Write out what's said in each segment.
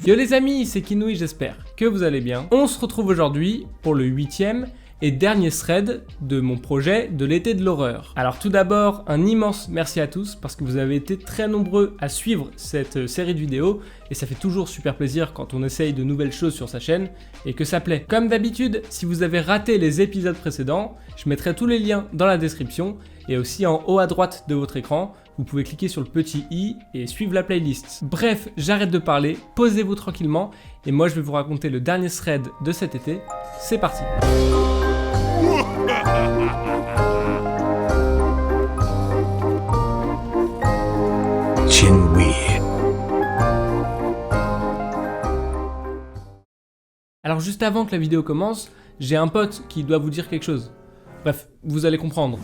Yo les amis, c'est Kinouï, j'espère que vous allez bien. On se retrouve aujourd'hui pour le 8e et dernier thread de mon projet de l'été de l'horreur. Alors tout d'abord, un immense merci à tous parce que vous avez été très nombreux à suivre cette série de vidéos et ça fait toujours super plaisir quand on essaye de nouvelles choses sur sa chaîne et que ça plaît. Comme d'habitude, si vous avez raté les épisodes précédents, je mettrai tous les liens dans la description et aussi en haut à droite de votre écran. Vous pouvez cliquer sur le petit i et suivre la playlist. Bref, j'arrête de parler, posez-vous tranquillement et moi je vais vous raconter le dernier thread de cet été. C'est parti. Alors juste avant que la vidéo commence, j'ai un pote qui doit vous dire quelque chose. Bref, vous allez comprendre.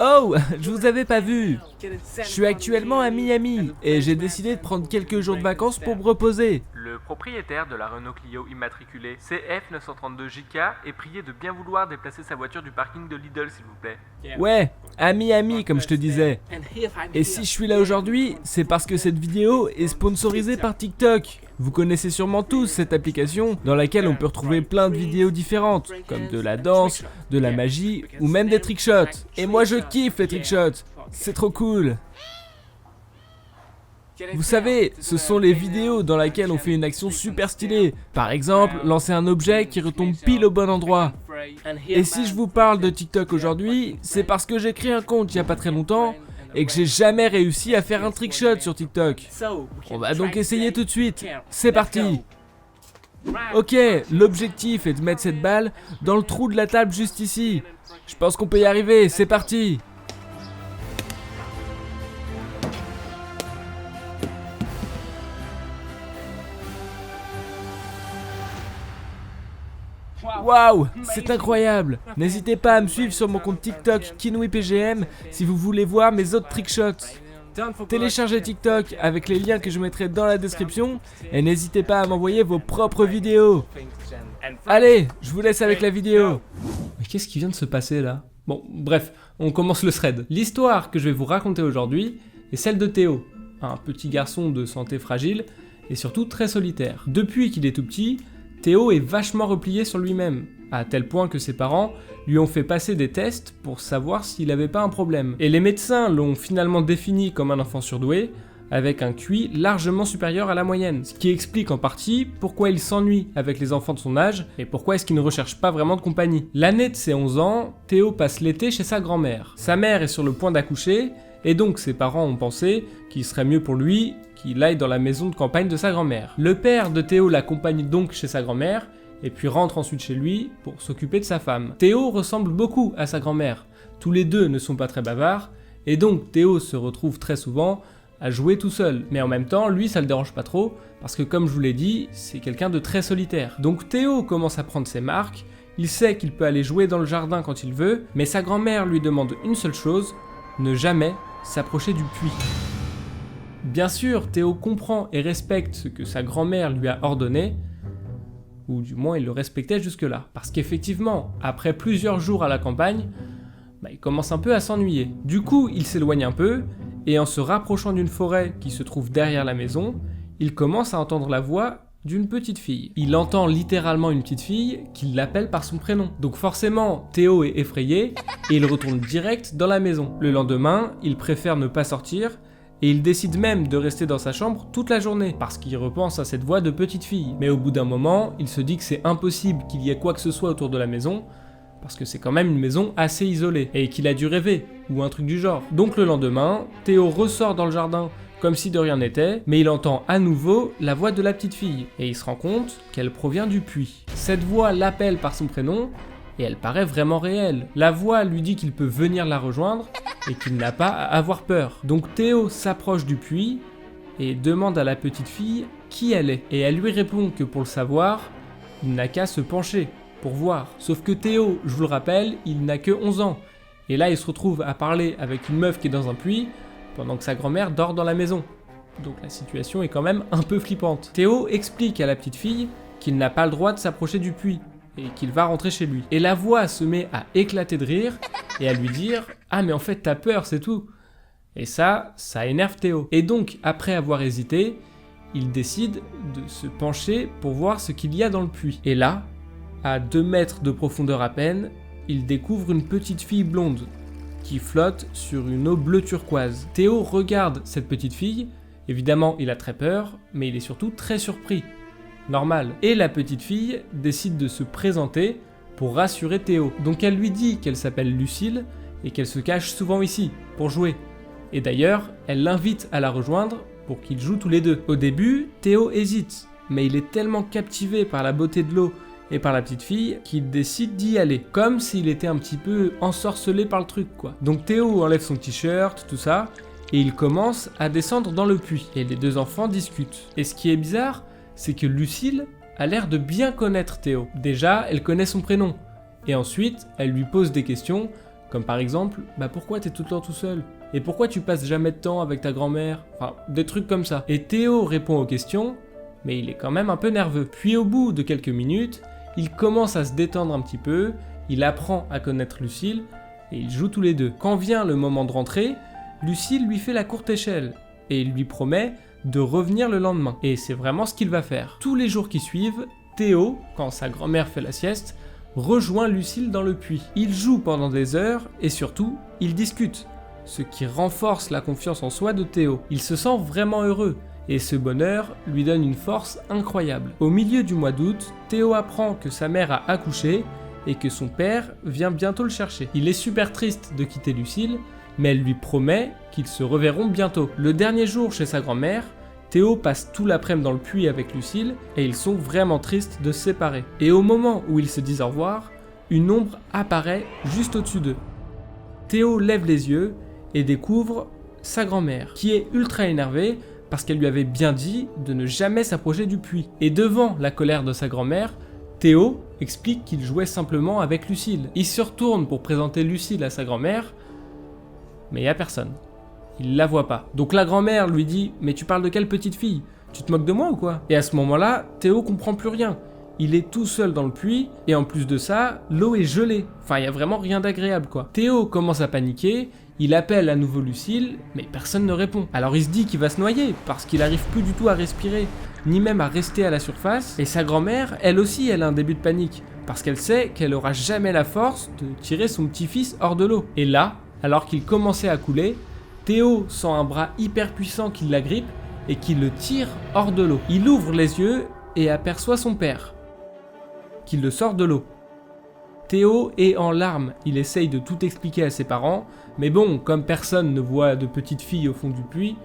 Oh, je vous avais pas vu. Je suis actuellement à Miami et j'ai décidé de prendre quelques jours de vacances pour me reposer. Le propriétaire de la Renault Clio immatriculée CF932JK est prié de bien vouloir déplacer sa voiture du parking de Lidl s'il vous plaît. Ouais, à Miami comme je te disais. Et si je suis là aujourd'hui, c'est parce que cette vidéo est sponsorisée par TikTok. Vous connaissez sûrement tous cette application dans laquelle on peut retrouver plein de vidéos différentes, comme de la danse, de la magie ou même des trickshots. Et moi je kiffe les trickshots, c'est trop cool. Vous savez, ce sont les vidéos dans lesquelles on fait une action super stylée. Par exemple, lancer un objet qui retombe pile au bon endroit. Et si je vous parle de TikTok aujourd'hui, c'est parce que j'ai créé un compte il y a pas très longtemps et que j'ai jamais réussi à faire un trickshot sur TikTok. On va donc essayer tout de suite. C'est parti. Ok, l'objectif est de mettre cette balle dans le trou de la table juste ici. Je pense qu'on peut y arriver, c'est parti. Waouh, c'est incroyable. N'hésitez pas à me suivre sur mon compte TikTok KinouiPGM si vous voulez voir mes autres trickshots. Téléchargez TikTok avec les liens que je mettrai dans la description et n'hésitez pas à m'envoyer vos propres vidéos. Allez, je vous laisse avec la vidéo. Mais qu'est-ce qui vient de se passer là? Bon, bref, on commence le thread. L'histoire que je vais vous raconter aujourd'hui est celle de Théo, un petit garçon de santé fragile et surtout très solitaire. Depuis qu'il est tout petit, Théo est vachement replié sur lui-même, à tel point que ses parents lui ont fait passer des tests pour savoir s'il avait pas un problème. Et les médecins l'ont finalement défini comme un enfant surdoué, avec un QI largement supérieur à la moyenne, ce qui explique en partie pourquoi il s'ennuie avec les enfants de son âge et pourquoi est-ce qu'il ne recherche pas vraiment de compagnie. L'année de ses 11 ans, Théo passe l'été chez sa grand-mère. Sa mère est sur le point d'accoucher, et donc ses parents ont pensé qu'il serait mieux pour lui qu'il aille dans la maison de campagne de sa grand-mère. Le père de Théo l'accompagne donc chez sa grand-mère, et puis rentre ensuite chez lui pour s'occuper de sa femme. Théo ressemble beaucoup à sa grand-mère, tous les deux ne sont pas très bavards, et donc Théo se retrouve très souvent à jouer tout seul. Mais en même temps, lui ça le dérange pas trop, parce que comme je vous l'ai dit, c'est quelqu'un de très solitaire. Donc Théo commence à prendre ses marques, il sait qu'il peut aller jouer dans le jardin quand il veut, mais sa grand-mère lui demande une seule chose, ne jamais s'approcher du puits. Bien sûr, Théo comprend et respecte ce que sa grand-mère lui a ordonné, ou du moins il le respectait jusque-là. Parce qu'effectivement, après plusieurs jours à la campagne, il commence un peu à s'ennuyer. Du coup, il s'éloigne un peu, et en se rapprochant d'une forêt qui se trouve derrière la maison, il commence à entendre la voix d'une petite fille. Il entend littéralement une petite fille qui l'appelle par son prénom. Donc forcément, Théo est effrayé, et il retourne direct dans la maison. Le lendemain, il préfère ne pas sortir, et il décide même de rester dans sa chambre toute la journée, parce qu'il repense à cette voix de petite fille. Mais au bout d'un moment, il se dit que c'est impossible qu'il y ait quoi que ce soit autour de la maison, parce que c'est quand même une maison assez isolée, et qu'il a dû rêver, ou un truc du genre. Donc le lendemain, Théo ressort dans le jardin comme si de rien n'était, mais il entend à nouveau la voix de la petite fille, et il se rend compte qu'elle provient du puits. Cette voix l'appelle par son prénom, et elle paraît vraiment réelle. La voix lui dit qu'il peut venir la rejoindre, et qu'il n'a pas à avoir peur. Donc Théo s'approche du puits, et demande à la petite fille qui elle est. Et elle lui répond que pour le savoir, il n'a qu'à se pencher, pour voir. Sauf que Théo, je vous le rappelle, il n'a que 11 ans, et là il se retrouve à parler avec une meuf qui est dans un puits, pendant que sa grand-mère dort dans la maison. Donc la situation est quand même un peu flippante. Théo explique à la petite fille qu'il n'a pas le droit de s'approcher du puits, et qu'il va rentrer chez lui. Et la voix se met à éclater de rire, et à lui dire « Ah mais en fait t'as peur, c'est tout !» Et ça énerve Théo. Et donc, après avoir hésité, il décide de se pencher pour voir ce qu'il y a dans le puits. Et là, à 2 mètres de profondeur à peine, il découvre une petite fille blonde qui flotte sur une eau bleu turquoise. Théo regarde cette petite fille, évidemment il a très peur, mais il est surtout très surpris. Normal. Et la petite fille décide de se présenter pour rassurer Théo. Donc elle lui dit qu'elle s'appelle Lucille et qu'elle se cache souvent ici, pour jouer. Et d'ailleurs, elle l'invite à la rejoindre pour qu'ils jouent tous les deux. Au début, Théo hésite, mais il est tellement captivé par la beauté de l'eau et par la petite fille qu'il décide d'y aller, comme s'il était un petit peu ensorcelé par le truc quoi. Donc Théo enlève son t-shirt, tout ça, et il commence à descendre dans le puits. Et les 2 enfants discutent. Et ce qui est bizarre, c'est que Lucille a l'air de bien connaître Théo. Déjà, elle connaît son prénom. Et ensuite, elle lui pose des questions, comme par exemple, pourquoi t'es tout le temps tout seul ? Et pourquoi tu passes jamais de temps avec ta grand-mère ? Enfin, des trucs comme ça. Et Théo répond aux questions, mais il est quand même un peu nerveux. Puis au bout de quelques minutes, il commence à se détendre un petit peu, il apprend à connaître Lucille, et ils jouent tous les deux. Quand vient le moment de rentrer, Lucille lui fait la courte échelle, et il lui promet de revenir le lendemain. Et c'est vraiment ce qu'il va faire. Tous les jours qui suivent, Théo, quand sa grand-mère fait la sieste, rejoint Lucille dans le puits. Ils jouent pendant des heures, et surtout, ils discutent, ce qui renforce la confiance en soi de Théo. Il se sent vraiment heureux, et ce bonheur lui donne une force incroyable. Au milieu du mois d'août, Théo apprend que sa mère a accouché et que son père vient bientôt le chercher. Il est super triste de quitter Lucille, mais elle lui promet qu'ils se reverront bientôt. Le dernier jour chez sa grand-mère, Théo passe tout l'après-midi dans le puits avec Lucille et ils sont vraiment tristes de se séparer. Et au moment où ils se disent au revoir, une ombre apparaît juste au-dessus d'eux. Théo lève les yeux et découvre sa grand-mère, qui est ultra énervée parce qu'elle lui avait bien dit de ne jamais s'approcher du puits. Et devant la colère de sa grand-mère, Théo explique qu'il jouait simplement avec Lucille. Il se retourne pour présenter Lucille à sa grand-mère, mais il n'y a personne. Il la voit pas. Donc la grand-mère lui dit « Mais tu parles de quelle petite fille ? Tu te moques de moi ou quoi ?» Et à ce moment-là, Théo comprend plus rien. Il est tout seul dans le puits, et en plus de ça, l'eau est gelée. Enfin, il y a vraiment rien d'agréable quoi. Théo commence à paniquer, il appelle à nouveau Lucille, mais personne ne répond. Alors il se dit qu'il va se noyer, parce qu'il arrive plus du tout à respirer, ni même à rester à la surface. Et sa grand-mère, elle aussi, elle a un début de panique, parce qu'elle sait qu'elle aura jamais la force de tirer son petit-fils hors de l'eau. Et là, alors qu'il commençait à couler, Théo sent un bras hyper puissant qui l'agrippe et qui le tire hors de l'eau. Il ouvre les yeux et aperçoit son père, qui le sort de l'eau. Théo est en larmes, il essaye de tout expliquer à ses parents, mais bon, comme personne ne voit de petite fille au fond du puits,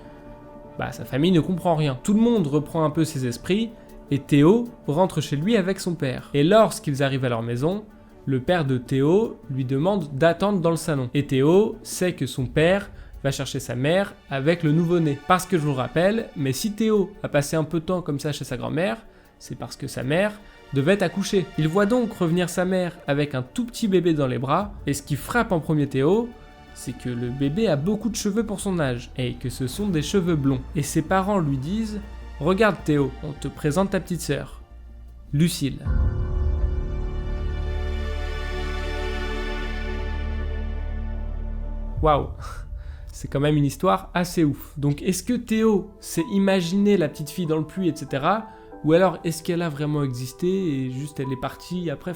sa famille ne comprend rien. Tout le monde reprend un peu ses esprits, et Théo rentre chez lui avec son père. Et lorsqu'ils arrivent à leur maison, le père de Théo lui demande d'attendre dans le salon. Et Théo sait que son père va chercher sa mère avec le nouveau-né. Parce que je vous le rappelle, mais si Théo a passé un peu de temps comme ça chez sa grand-mère, c'est parce que sa mère devait accoucher. Il voit donc revenir sa mère avec un tout petit bébé dans les bras, et ce qui frappe en premier Théo, c'est que le bébé a beaucoup de cheveux pour son âge, et que ce sont des cheveux blonds. Et ses parents lui disent « Regarde Théo, on te présente ta petite sœur, Lucille. » Waouh, c'est quand même une histoire assez ouf. Donc est-ce que Théo s'est imaginé la petite fille dans le puits, etc. Ou alors est-ce qu'elle a vraiment existé et juste elle est partie après,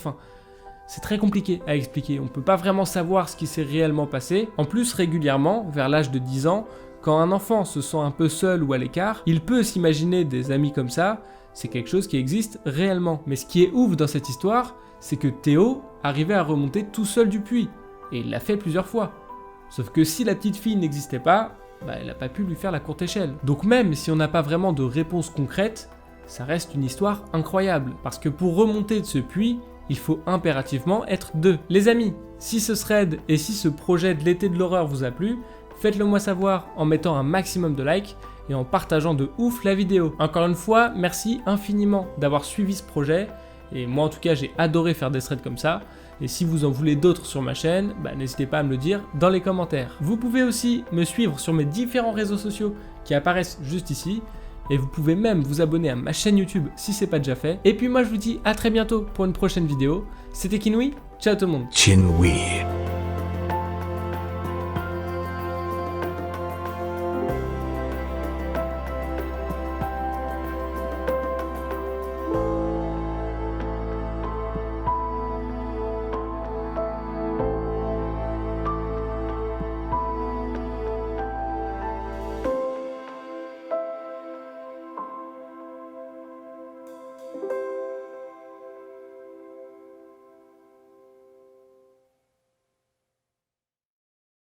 c'est très compliqué à expliquer, on peut pas vraiment savoir ce qui s'est réellement passé. En plus, régulièrement, vers l'âge de 10 ans, quand un enfant se sent un peu seul ou à l'écart, il peut s'imaginer des amis comme ça, c'est quelque chose qui existe réellement. Mais ce qui est ouf dans cette histoire, c'est que Théo arrivait à remonter tout seul du puits, et il l'a fait plusieurs fois. Sauf que si la petite fille n'existait pas, elle n'a pas pu lui faire la courte échelle. Donc même si on n'a pas vraiment de réponse concrète, ça reste une histoire incroyable, parce que pour remonter de ce puits, il faut impérativement être deux. Les amis, si ce thread et si ce projet de l'été de l'horreur vous a plu, faites-le moi savoir en mettant un maximum de likes et en partageant de ouf la vidéo. Encore une fois, merci infiniment d'avoir suivi ce projet, et moi en tout cas j'ai adoré faire des threads comme ça, et si vous en voulez d'autres sur ma chaîne, n'hésitez pas à me le dire dans les commentaires. Vous pouvez aussi me suivre sur mes différents réseaux sociaux qui apparaissent juste ici, et vous pouvez même vous abonner à ma chaîne YouTube si c'est pas déjà fait. Et puis moi je vous dis à très bientôt pour une prochaine vidéo. C'était Kinui, ciao tout le monde.